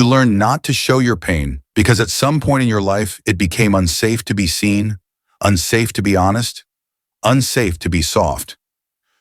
You learn not to show your pain because at some point in your life, it became unsafe to be seen, unsafe to be honest, unsafe to be soft.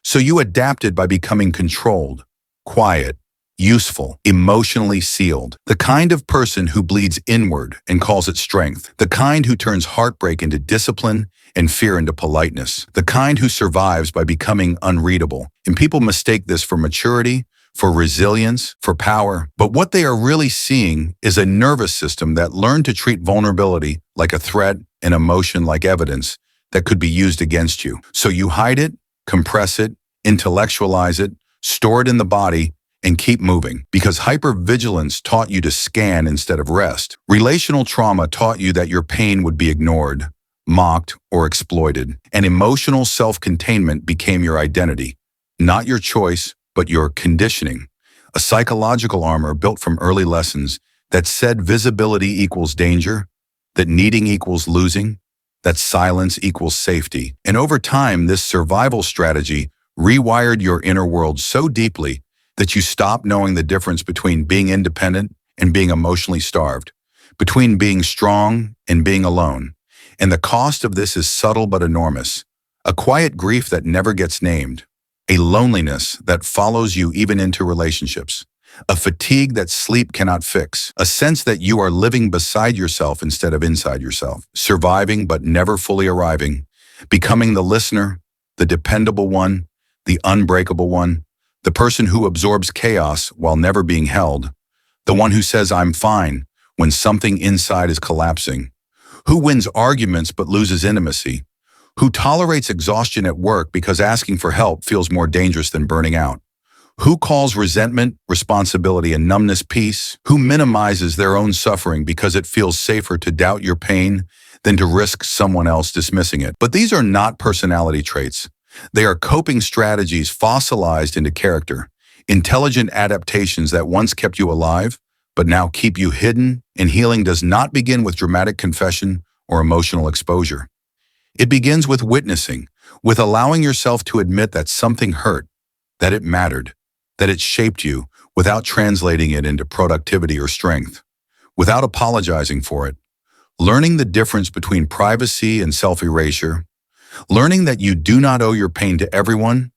So you adapted by becoming controlled, quiet, useful, emotionally sealed. The kind of person who bleeds inward and calls it strength. The kind who turns heartbreak into discipline and fear into politeness. The kind who survives by becoming unreadable. And people mistake this for maturity, for resilience, for power. But what they are really seeing is a nervous system that learned to treat vulnerability like a threat and emotion like evidence that could be used against you. So you hide it, compress it, intellectualize it, store it in the body, and keep moving. Because hypervigilance taught you to scan instead of rest. Relational trauma taught you that your pain would be ignored, mocked, or exploited. And emotional self-containment became your identity. Not your choice, but your conditioning. A psychological armor built from early lessons that said visibility equals danger, that needing equals losing, that silence equals safety. And over time, this survival strategy rewired your inner world so deeply that you stopped knowing the difference between being independent and being emotionally starved, between being strong and being alone. And the cost of this is subtle but enormous. A quiet grief that never gets named, a loneliness that follows you even into relationships, a fatigue that sleep cannot fix, a sense that you are living beside yourself instead of inside yourself, surviving but never fully arriving, becoming the listener, the dependable one, the unbreakable one, the person who absorbs chaos while never being held, the one who says, "I'm fine," when something inside is collapsing, who wins arguments but loses intimacy, who tolerates exhaustion at work because asking for help feels more dangerous than burning out, who calls resentment, responsibility, and numbness peace, who minimizes their own suffering because it feels safer to doubt your pain than to risk someone else dismissing it. But these are not personality traits. They are coping strategies fossilized into character, intelligent adaptations that once kept you alive, but now keep you hidden. And healing does not begin with dramatic confession or emotional exposure. It begins with witnessing, with allowing yourself to admit that something hurt, that it mattered, that it shaped you, without translating it into productivity or strength, without apologizing for it. Learning the difference between privacy and self-erasure, learning that you do not owe your pain to everyone,